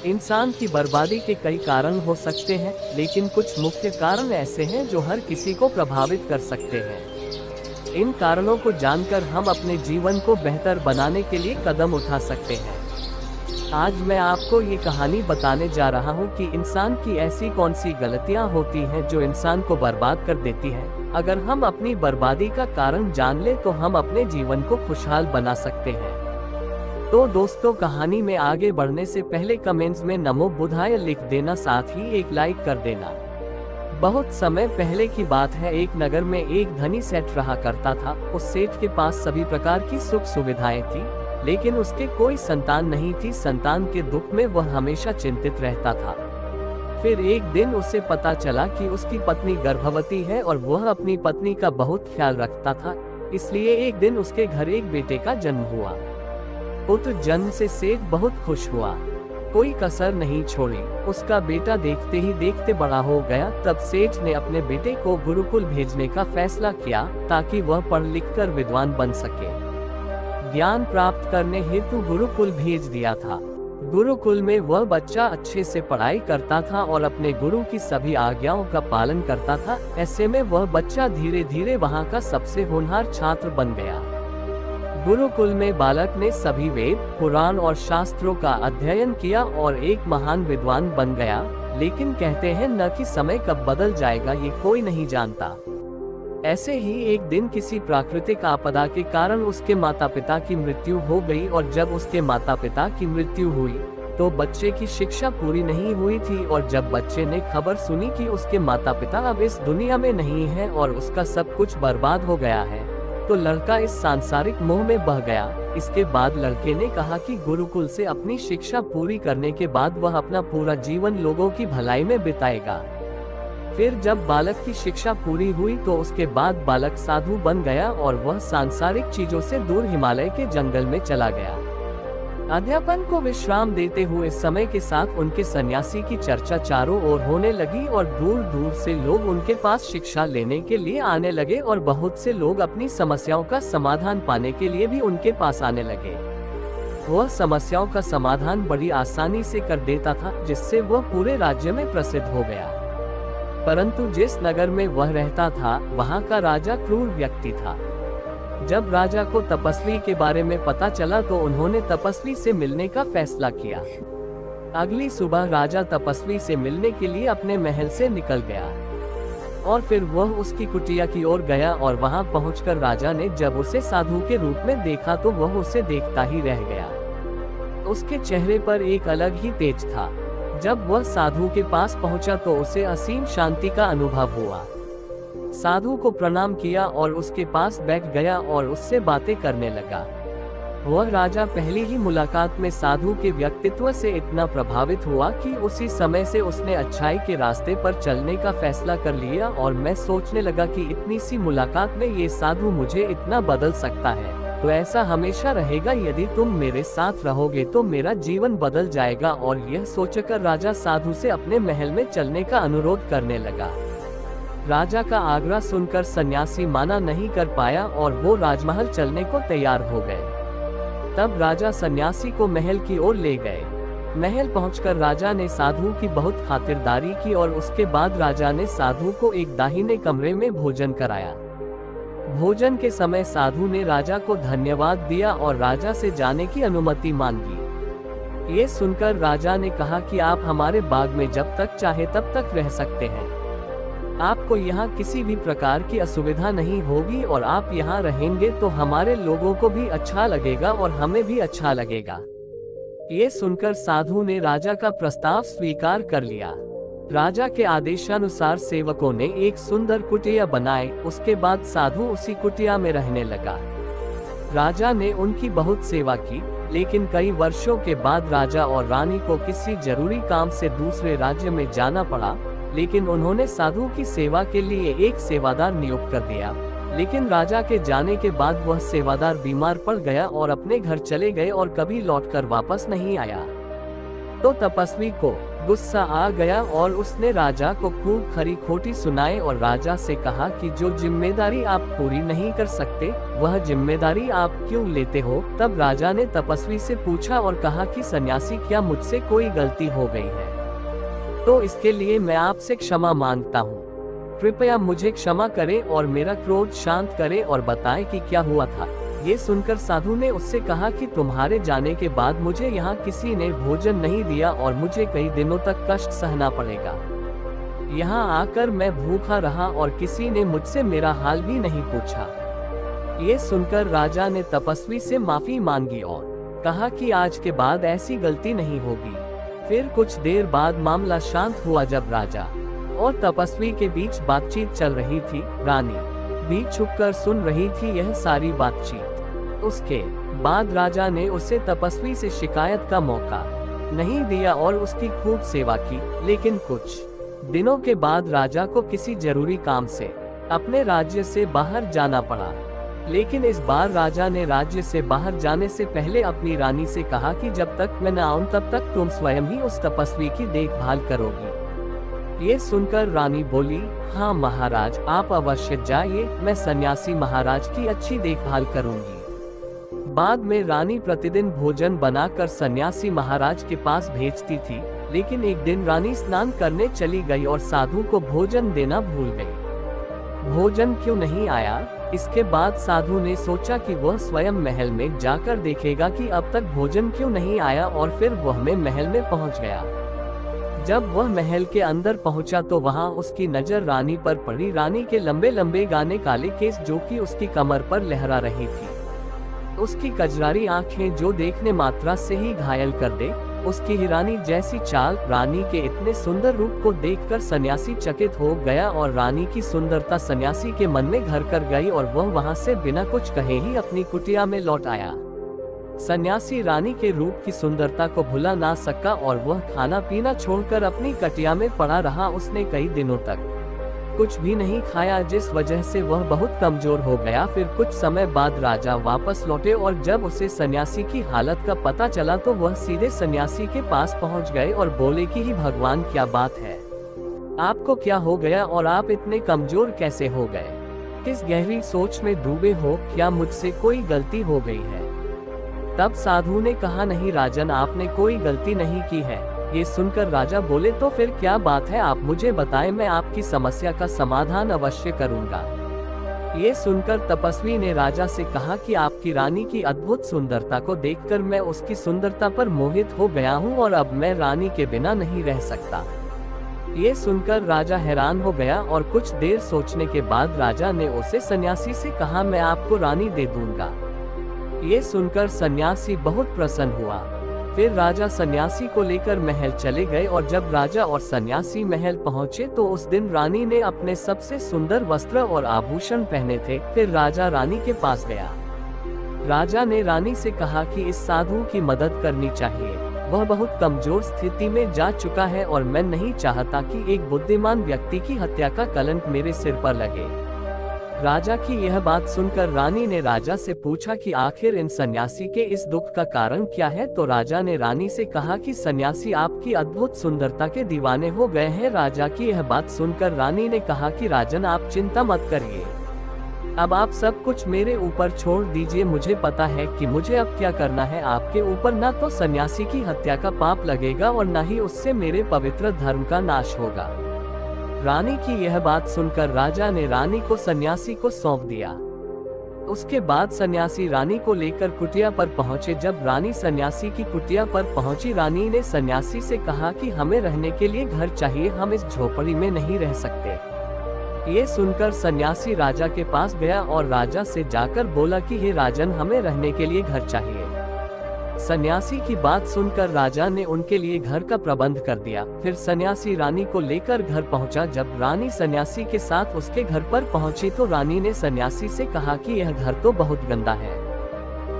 इंसान की बर्बादी के कई कारण हो सकते हैं, लेकिन कुछ मुख्य कारण ऐसे हैं जो हर किसी को प्रभावित कर सकते हैं। इन कारणों को जानकर हम अपने जीवन को बेहतर बनाने के लिए कदम उठा सकते हैं। आज मैं आपको ये कहानी बताने जा रहा हूँ कि इंसान की ऐसी कौन सी गलतियाँ होती हैं जो इंसान को बर्बाद कर देती हैं। अगर हम अपनी बर्बादी का कारण जान लें तो हम अपने जीवन को खुशहाल बना सकते हैं। तो दोस्तों, कहानी में आगे बढ़ने से पहले कमेंट्स में नमो बुद्धाय लिख देना, साथ ही एक लाइक कर देना। बहुत समय पहले की बात है, एक नगर में एक धनी सेठ रहा करता था। उस सेठ के पास सभी प्रकार की सुख सुविधाएं थी, लेकिन उसके कोई संतान नहीं थी। संतान के दुख में वह हमेशा चिंतित रहता था। फिर एक दिन उसे पता चला कि उसकी पत्नी गर्भवती है और वह अपनी पत्नी का बहुत ख्याल रखता था। इसलिए एक दिन उसके घर एक बेटे का जन्म हुआ। पुत्र जन्म से सेठ बहुत खुश हुआ, कोई कसर नहीं छोड़ी। उसका बेटा देखते ही देखते बड़ा हो गया। तब सेठ ने अपने बेटे को गुरुकुल भेजने का फैसला किया, ताकि वह पढ़ लिख कर विद्वान बन सके। ज्ञान प्राप्त करने हेतु गुरुकुल भेज दिया था। गुरुकुल में वह बच्चा अच्छे से पढ़ाई करता था और अपने गुरु की सभी आज्ञाओं का पालन करता था। ऐसे में वह बच्चा धीरे धीरे वहाँ का सबसे होनहार छात्र बन गया। गुरुकुल में बालक ने सभी वेद, पुराण और शास्त्रों का अध्ययन किया और एक महान विद्वान बन गया। लेकिन कहते हैं न कि समय कब बदल जाएगा ये कोई नहीं जानता। ऐसे ही एक दिन किसी प्राकृतिक आपदा के कारण उसके माता पिता की मृत्यु हो गई, और जब उसके माता पिता की मृत्यु हुई तो बच्चे की शिक्षा पूरी नहीं हुई थी। और जब बच्चे ने खबर सुनी कि उसके माता पिता अब इस दुनिया में नहीं है और उसका सब कुछ बर्बाद हो गया है, तो लड़का इस सांसारिक मोह में बह गया। इसके बाद लड़के ने कहा कि गुरुकुल से अपनी शिक्षा पूरी करने के बाद वह अपना पूरा जीवन लोगों की भलाई में बिताएगा। फिर जब बालक की शिक्षा पूरी हुई तो उसके बाद बालक साधु बन गया और वह सांसारिक चीजों से दूर हिमालय के जंगल में चला गया। अध्यापन को विश्राम देते हुए समय के साथ उनके सन्यासी की चर्चा चारों ओर होने लगी और दूर दूर से लोग उनके पास शिक्षा लेने के लिए आने लगे, और बहुत से लोग अपनी समस्याओं का समाधान पाने के लिए भी उनके पास आने लगे। वह समस्याओं का समाधान बड़ी आसानी से कर देता था, जिससे वह पूरे राज्य में प्रसिद्ध हो गया। परंतु जिस नगर में वह रहता था वहाँ का राजा क्रूर व्यक्ति था। जब राजा को तपस्वी के बारे में पता चला तो उन्होंने तपस्वी से मिलने का फैसला किया। अगली सुबह राजा तपस्वी से मिलने के लिए अपने महल से निकल गया और फिर वह उसकी कुटिया की ओर गया, और वहां पहुंचकर राजा ने जब उसे साधु के रूप में देखा तो वह उसे देखता ही रह गया। उसके चेहरे पर एक अलग ही तेज था। जब वह साधु के पास पहुंचा तो उसे असीम शांति का अनुभव हुआ। साधु को प्रणाम किया और उसके पास बैठ गया और उससे बातें करने लगा। वह राजा पहली ही मुलाकात में साधु के व्यक्तित्व से इतना प्रभावित हुआ कि उसी समय से उसने अच्छाई के रास्ते पर चलने का फैसला कर लिया। और मैं सोचने लगा कि इतनी सी मुलाकात में ये साधु मुझे इतना बदल सकता है, तो ऐसा हमेशा रहेगा। यदि तुम मेरे साथ रहोगे तो मेरा जीवन बदल जाएगा। और यह सोचकर राजा साधु से अपने महल में चलने का अनुरोध करने लगा। राजा का आग्रह सुनकर सन्यासी माना नहीं कर पाया और वो राजमहल चलने को तैयार हो गए। तब राजा सन्यासी को महल की ओर ले गए। महल पहुंचकर राजा ने साधु की बहुत खातिरदारी की और उसके बाद राजा ने साधु को एक दाहिने कमरे में भोजन कराया। भोजन के समय साधु ने राजा को धन्यवाद दिया और राजा से जाने की अनुमति मांगी। ये सुनकर राजा ने कहा कि आप हमारे बाग में जब तक चाहे तब तक रह सकते हैं। आपको यहाँ किसी भी प्रकार की असुविधा नहीं होगी, और आप यहाँ रहेंगे तो हमारे लोगों को भी अच्छा लगेगा और हमें भी अच्छा लगेगा। ये सुनकर साधु ने राजा का प्रस्ताव स्वीकार कर लिया। राजा के आदेशानुसार सेवकों ने एक सुंदर कुटिया बनाई। उसके बाद साधु उसी कुटिया में रहने लगा। राजा ने उनकी बहुत सेवा की, लेकिन कई वर्षों के बाद राजा और रानी को किसी जरूरी काम से दूसरे राज्य में जाना पड़ा। लेकिन उन्होंने साधु की सेवा के लिए एक सेवादार नियुक्त कर दिया। लेकिन राजा के जाने के बाद वह सेवादार बीमार पड़ गया और अपने घर चले गए और कभी लौटकर वापस नहीं आया। तो तपस्वी को गुस्सा आ गया और उसने राजा को खूब खरी खोटी सुनाई और राजा से कहा कि जो जिम्मेदारी आप पूरी नहीं कर सकते वह जिम्मेदारी आप क्यों लेते हो। तब राजा ने तपस्वी से पूछा और कहा कि सन्यासी, क्या मुझसे कोई गलती हो गई है? तो इसके लिए मैं आपसे क्षमा मांगता हूँ। कृपया मुझे क्षमा करें और मेरा क्रोध शांत करें और बताएं कि क्या हुआ था। ये सुनकर साधु ने उससे कहा कि तुम्हारे जाने के बाद मुझे यहाँ किसी ने भोजन नहीं दिया और मुझे कई दिनों तक कष्ट सहना पड़ेगा। यहाँ आकर मैं भूखा रहा और किसी ने मुझसे मेरा हाल भी नहीं पूछा। ये सुनकर राजा ने तपस्वी से माफी मांगी और कहा कि आज के बाद ऐसी गलती नहीं होगी। फिर कुछ देर बाद मामला शांत हुआ जब राजा और तपस्वी के बीच बातचीत चल रही थी। रानी भी छुपकर सुन रही थी यह सारी बातचीत। उसके बाद राजा ने उसे तपस्वी से शिकायत का मौका नहीं दिया और उसकी खूब सेवा की। लेकिन कुछ दिनों के बाद राजा को किसी जरूरी काम से अपने राज्य से बाहर जाना पड़ा। लेकिन इस बार राजा ने राज्य से बाहर जाने से पहले अपनी रानी से कहा कि जब तक मैं न आऊं तब तक तुम स्वयं ही उस तपस्वी की देखभाल करोगी। ये सुनकर रानी बोली, हाँ महाराज, आप अवश्य जाइए, मैं सन्यासी महाराज की अच्छी देखभाल करूंगी। बाद में रानी प्रतिदिन भोजन बनाकर सन्यासी महाराज के पास भेजती थी। लेकिन एक दिन रानी स्नान करने चली गई और साधु को भोजन देना भूल गई। भोजन क्यों नहीं आया? इसके बाद साधु ने सोचा कि वह स्वयं महल में जाकर देखेगा कि अब तक भोजन क्यों नहीं आया और फिर वह महल में पहुंच गया। जब वह महल के अंदर पहुंचा तो वहां उसकी नजर रानी पर पड़ी। रानी के लंबे लंबे गाने काले केस जो कि उसकी कमर पर लहरा रही थी, उसकी कजरारी आंखें जो देखने मात्रा से ही घायल कर दे, उसकी हिरानी जैसी चाल। रानी के इतने सुंदर रूप को देखकर सन्यासी चकित हो गया और रानी की सुंदरता सन्यासी के मन में घर कर गई और वह वहां से बिना कुछ कहे ही अपनी कुटिया में लौट आया। सन्यासी रानी के रूप की सुंदरता को भुला ना सका और वह खाना पीना छोड़कर अपनी कटिया में पड़ा रहा। उसने कई दिनों तक कुछ भी नहीं खाया, जिस वजह से वह बहुत कमजोर हो गया। फिर कुछ समय बाद राजा वापस लौटे और जब उसे सन्यासी की हालत का पता चला तो वह सीधे सन्यासी के पास पहुंच गए और बोले कि भगवान, क्या बात है, आपको क्या हो गया और आप इतने कमजोर कैसे हो गए? किस गहरी सोच में डूबे हो? क्या मुझसे कोई गलती हो गई है? तब साधु ने कहा, नहीं राजन, आपने कोई गलती नहीं की है। ये सुनकर राजा बोले, तो फिर क्या बात है, आप मुझे बताएं, मैं आपकी समस्या का समाधान अवश्य करूंगा। ये सुनकर तपस्वी ने राजा से कहा कि आपकी रानी की अद्भुत सुंदरता को देखकर मैं उसकी सुंदरता पर मोहित हो गया हूँ और अब मैं रानी के बिना नहीं रह सकता। ये सुनकर राजा हैरान हो गया और कुछ देर सोचने के बाद राजा ने उसे सन्यासी से कहा, मैं आपको रानी दे दूंगा। ये सुनकर सन्यासी बहुत प्रसन्न हुआ। फिर राजा सन्यासी को लेकर महल चले गए और जब राजा और सन्यासी महल पहुंचे तो उस दिन रानी ने अपने सबसे सुंदर वस्त्र और आभूषण पहने थे। फिर राजा रानी के पास गया। राजा ने रानी से कहा कि इस साधु की मदद करनी चाहिए, वह बहुत कमजोर स्थिति में जा चुका है और मैं नहीं चाहता कि एक बुद्धिमान व्यक्ति की हत्या का कलंक मेरे सिर पर लगे। राजा की यह बात सुनकर रानी ने राजा से पूछा कि आखिर इन सन्यासी के इस दुख का कारण क्या है। तो राजा ने रानी से कहा कि सन्यासी आपकी अद्भुत सुंदरता के दीवाने हो गए हैं। राजा की यह बात सुनकर रानी ने कहा कि राजन, आप चिंता मत करिए, अब आप सब कुछ मेरे ऊपर छोड़ दीजिए, मुझे पता है कि मुझे अब क्या करना है। आपके ऊपर ना तो सन्यासी की हत्या का पाप लगेगा और न ही उससे मेरे पवित्र धर्म का नाश होगा। रानी की यह बात सुनकर राजा ने रानी को सन्यासी को सौंप दिया। उसके बाद सन्यासी रानी को लेकर कुटिया पर पहुंचे। जब रानी सन्यासी की कुटिया पर पहुंची, रानी ने सन्यासी से कहा कि हमें रहने के लिए घर चाहिए, हम इस झोपड़ी में नहीं रह सकते। ये सुनकर सन्यासी राजा के पास गया और राजा से जाकर बोला कि हे राजन, हमें रहने के लिए घर चाहिए। सन्यासी की बात सुनकर राजा ने उनके लिए घर का प्रबंध कर दिया। फिर सन्यासी रानी को लेकर घर पहुंचा। जब रानी सन्यासी के साथ उसके घर पर पहुंची तो रानी ने सन्यासी से कहा कि यह घर तो बहुत गंदा है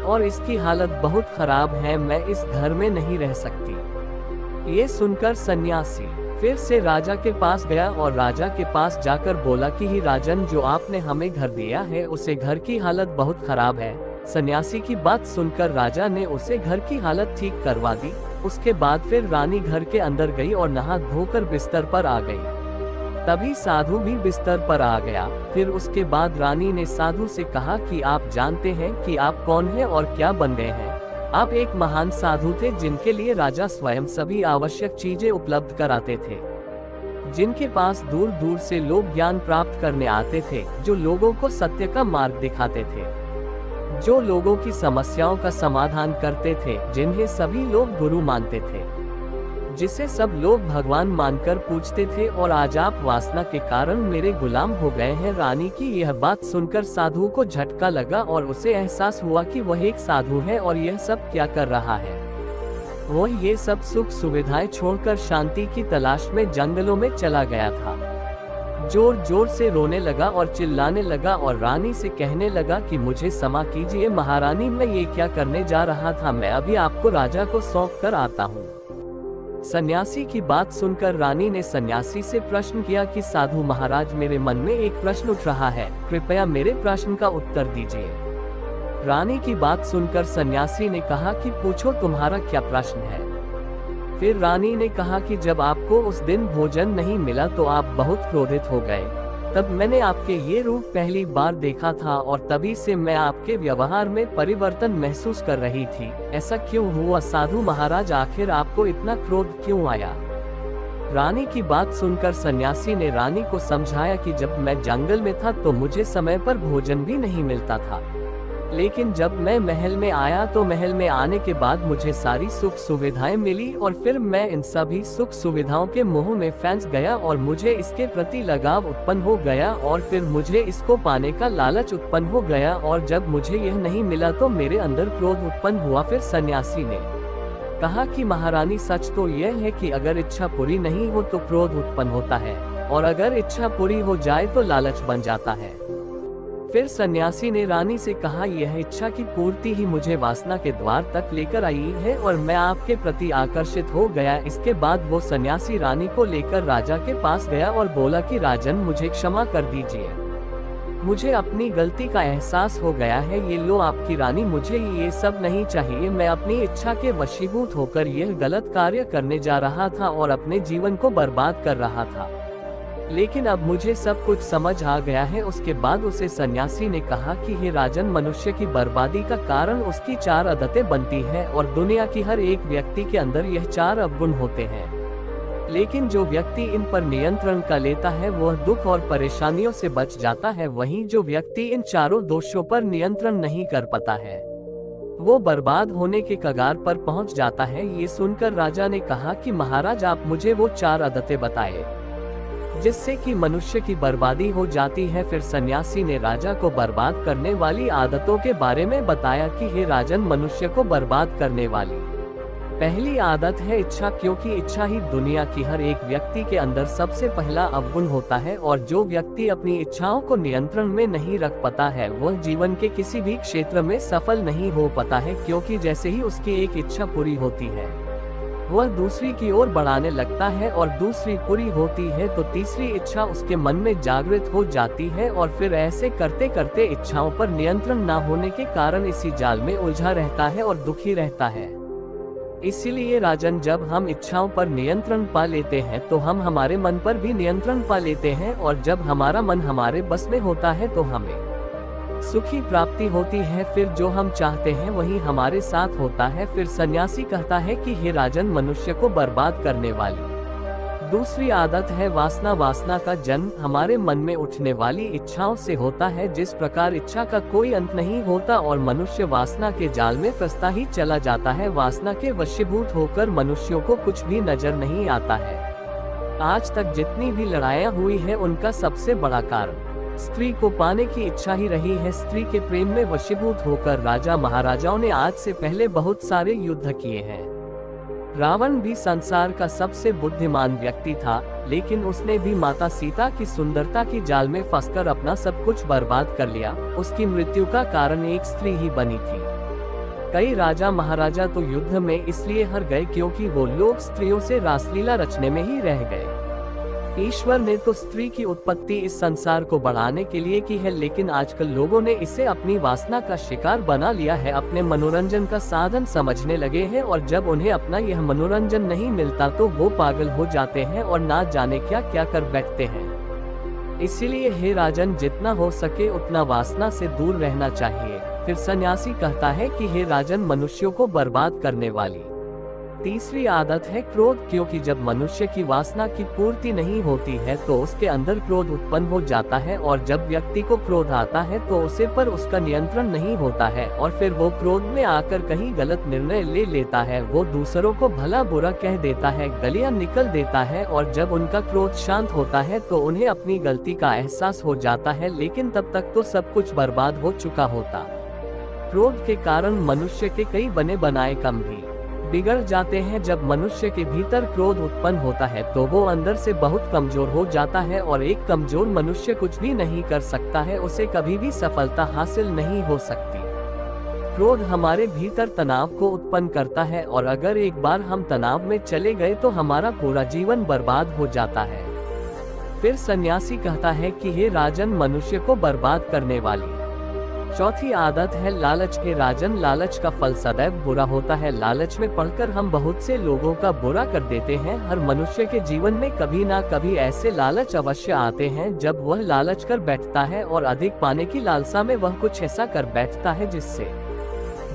और इसकी हालत बहुत खराब है, मैं इस घर में नहीं रह सकती। ये सुनकर सन्यासी फिर से राजा के पास गया और राजा के पास जाकर बोला कि ही राजन, जो आपने हमें घर दिया है उसे घर की हालत बहुत खराब है। सन्यासी की बात सुनकर राजा ने उसे घर की हालत ठीक करवा दी। उसके बाद फिर रानी घर के अंदर गई और नहा धोकर बिस्तर पर आ गई। तभी साधु भी बिस्तर पर आ गया। फिर उसके बाद रानी ने साधु से कहा कि आप जानते हैं कि आप कौन हैं और क्या बन गए हैं। आप एक महान साधु थे जिनके लिए राजा स्वयं सभी आवश्यक चीजें उपलब्ध कराते थे, जिनके पास दूर दूर से लोग ज्ञान प्राप्त करने आते थे, जो लोगों को सत्य का मार्ग दिखाते थे, जो लोगों की समस्याओं का समाधान करते थे, जिन्हें सभी लोग गुरु मानते थे, जिसे सब लोग भगवान मानकर पूजते थे। और आज आप वासना के कारण मेरे गुलाम हो गए हैं। रानी की यह बात सुनकर साधु को झटका लगा और उसे एहसास हुआ कि वह एक साधु है और यह सब क्या कर रहा है। वह ये सब सुख सुविधाएं छोड़कर शांति की तलाश में जंगलों में चला गया था। जोर जोर से रोने लगा और चिल्लाने लगा और रानी से कहने लगा कि मुझे क्षमा कीजिए महारानी, मैं ये क्या करने जा रहा था, मैं अभी आपको राजा को सौंप कर आता हूँ। सन्यासी की बात सुनकर रानी ने सन्यासी से प्रश्न किया कि साधु महाराज, मेरे मन में एक प्रश्न उठ रहा है, कृपया मेरे प्रश्न का उत्तर दीजिए। रानी की बात सुनकर सन्यासी ने कहा कि पूछो, तुम्हारा क्या प्रश्न है। फिर रानी ने कहा कि जब आपको उस दिन भोजन नहीं मिला तो आप बहुत क्रोधित हो गए। तब मैंने आपके ये रूप पहली बार देखा था और तभी से मैं आपके व्यवहार में परिवर्तन महसूस कर रही थी। ऐसा क्यों हुआ साधु महाराज, आखिर आपको इतना क्रोध क्यों आया। रानी की बात सुनकर सन्यासी ने रानी को समझाया कि जब मैं जंगल में था तो मुझे समय पर भोजन भी नहीं मिलता था, लेकिन जब मैं महल में आया तो महल में आने के बाद मुझे सारी सुख सुविधाएं मिली और फिर मैं इन सभी सुख सुविधाओं के मोह में फंस गया और मुझे इसके प्रति लगाव उत्पन्न हो गया और फिर मुझे इसको पाने का लालच उत्पन्न हो गया और जब मुझे यह नहीं मिला तो मेरे अंदर क्रोध उत्पन्न हुआ। फिर सन्यासी ने कहा कि महारानी, सच तो यह है कि अगर इच्छा पूरी नहीं हो तो क्रोध उत्पन्न होता है और अगर इच्छा पूरी हो जाए तो लालच बन जाता है। फिर सन्यासी ने रानी से कहा, यह इच्छा की पूर्ति ही मुझे वासना के द्वार तक लेकर आई है और मैं आपके प्रति आकर्षित हो गया। इसके बाद वो सन्यासी रानी को लेकर राजा के पास गया और बोला कि राजन, मुझे क्षमा कर दीजिए, मुझे अपनी गलती का एहसास हो गया है। ये लो आपकी रानी, मुझे ये सब नहीं चाहिए। मैं अपनी इच्छा के वशीभूत होकर यह गलत कार्य करने जा रहा था और अपने जीवन को बर्बाद कर रहा था, लेकिन अब मुझे सब कुछ समझ आ गया है। उसके बाद उसे सन्यासी ने कहा कि हे राजन, मनुष्य की बर्बादी का कारण उसकी 4 आदतें बनती है और दुनिया की हर एक व्यक्ति के अंदर यह 4 अवगुण होते हैं, लेकिन जो व्यक्ति इन पर नियंत्रण कर लेता है वह दुख और परेशानियों से बच जाता है। वहीं जो व्यक्ति इन चारों दोषों पर नियंत्रण नहीं कर पाता है वो बर्बाद होने के कगार पर पहुंच जाता है। ये सुनकर राजा ने कहा कि महाराज, आप मुझे वो 4 आदतें बताए जिससे कि मनुष्य की बर्बादी हो जाती है। फिर सन्यासी ने राजा को बर्बाद करने वाली आदतों के बारे में बताया कि हे राजन, मनुष्य को बर्बाद करने वाली पहली आदत है इच्छा, क्योंकि इच्छा ही दुनिया की हर एक व्यक्ति के अंदर सबसे पहला अवगुण होता है और जो व्यक्ति अपनी इच्छाओं को नियंत्रण में नहीं रख पाता है वह जीवन के किसी भी क्षेत्र में सफल नहीं हो पाता है, क्योंकि जैसे ही उसकी एक इच्छा पूरी होती है वह दूसरी की ओर बढ़ाने लगता है और दूसरी पूरी होती है तो तीसरी इच्छा उसके मन में जागृत हो जाती है और फिर ऐसे करते करते इच्छाओं पर नियंत्रण न होने के कारण इसी जाल में उलझा रहता है और दुखी रहता है। इसीलिए राजन, जब हम इच्छाओं पर नियंत्रण पा लेते हैं तो हम हमारे मन पर भी नियंत्रण पा लेते हैं और जब हमारा मन हमारे बस में होता है तो हमें सुखी प्राप्ति होती है। फिर जो हम चाहते हैं वही हमारे साथ होता है। फिर सन्यासी कहता है कि हे राजन, मनुष्य को बर्बाद करने वाली दूसरी आदत है वासना। वासना का जन्म हमारे मन में उठने वाली इच्छाओं से होता है। जिस प्रकार इच्छा का कोई अंत नहीं होता और मनुष्य वासना के जाल में फंसता ही चला जाता है, वासना के वशीभूत होकर मनुष्यों को कुछ भी नजर नहीं आता है। आज तक जितनी भी लड़ाइयाँ हुई है उनका सबसे बड़ा कारण स्त्री को पाने की इच्छा ही रही है। स्त्री के प्रेम में वशीभूत होकर राजा महाराजाओं ने आज से पहले बहुत सारे युद्ध किए हैं। रावण भी संसार का सबसे बुद्धिमान व्यक्ति था, लेकिन उसने भी माता सीता की सुंदरता की जाल में फंसकर अपना सब कुछ बर्बाद कर लिया। उसकी मृत्यु का कारण एक स्त्री ही बनी थी। कई राजा महाराजा तो युद्ध में इसलिए हार गए क्योंकि वो लोग स्त्रियों से रासलीला रचने में ही रह गए। ईश्वर ने तो स्त्री की उत्पत्ति इस संसार को बढ़ाने के लिए की है, लेकिन आजकल लोगों ने इसे अपनी वासना का शिकार बना लिया है, अपने मनोरंजन का साधन समझने लगे हैं, और जब उन्हें अपना यह मनोरंजन नहीं मिलता तो वो पागल हो जाते हैं और ना जाने क्या क्या कर बैठते हैं। इसीलिए हे राजन, जितना हो सके उतना वासना से दूर रहना चाहिए। फिर सन्यासी कहता है कि हे राजन, मनुष्यों को बर्बाद करने वाली तीसरी आदत है क्रोध, क्योंकि जब मनुष्य की वासना की पूर्ति नहीं होती है तो उसके अंदर क्रोध उत्पन्न हो जाता है, और जब व्यक्ति को क्रोध आता है तो उसे पर उसका नियंत्रण नहीं होता है, और फिर वो क्रोध में आकर कहीं गलत निर्णय ले लेता है। वो दूसरों को भला बुरा कह देता है, गलियां निकल देता है, और जब उनका क्रोध शांत होता है तो उन्हें अपनी गलती का एहसास हो जाता है, लेकिन तब तक तो सब कुछ बर्बाद हो चुका होता। क्रोध के कारण मनुष्य के कई बने बनाए काम भी बिगड़ जाते हैं। जब मनुष्य के भीतर क्रोध उत्पन्न होता है तो वो अंदर से बहुत कमजोर हो जाता है, और एक कमजोर मनुष्य कुछ भी नहीं कर सकता है, उसे कभी भी सफलता हासिल नहीं हो सकती। क्रोध हमारे भीतर तनाव को उत्पन्न करता है, और अगर एक बार हम तनाव में चले गए तो हमारा पूरा जीवन बर्बाद हो जाता है। फिर सन्यासी कहता है कि हे राजन, मनुष्य को बर्बाद करने वाली चौथी आदत है लालच। हे राजन, लालच का फल सदैव बुरा होता है। लालच में पड़कर हम बहुत से लोगों का बुरा कर देते हैं। हर मनुष्य के जीवन में कभी ना कभी ऐसे लालच अवश्य आते हैं जब वह लालच कर बैठता है, और अधिक पाने की लालसा में वह कुछ ऐसा कर बैठता है जिससे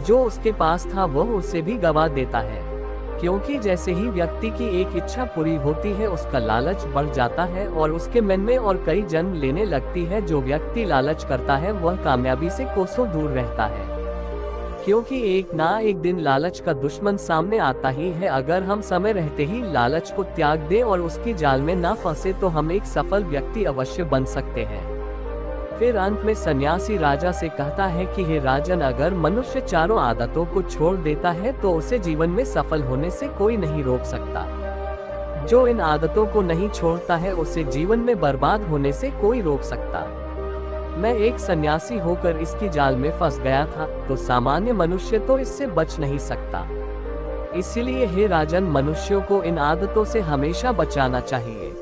जो उसके पास था वह उसे भी गवा देता है। क्योंकि जैसे ही व्यक्ति की एक इच्छा पूरी होती है उसका लालच बढ़ जाता है, और उसके मन में और कई जन्म लेने लगती है। जो व्यक्ति लालच करता है वह कामयाबी से कोसों दूर रहता है, क्योंकि एक ना एक दिन लालच का दुश्मन सामने आता ही है। अगर हम समय रहते ही लालच को त्याग दें और उसकी जाल में ना फंसे तो हम एक सफल व्यक्ति अवश्य बन सकते हैं। फिर अंत में सन्यासी राजा से कहता है कि हे राजन, अगर मनुष्य चारों आदतों को छोड़ देता है तो उसे जीवन में सफल होने से कोई नहीं रोक सकता। जो इन आदतों को नहीं छोड़ता है उसे जीवन में बर्बाद होने से कोई रोक सकता। मैं एक सन्यासी होकर इसकी जाल में फंस गया था, तो सामान्य मनुष्य तो इससे बच नहीं सकता। इसीलिए हे राजन, मनुष्यों को इन आदतों से हमेशा बचाना चाहिए।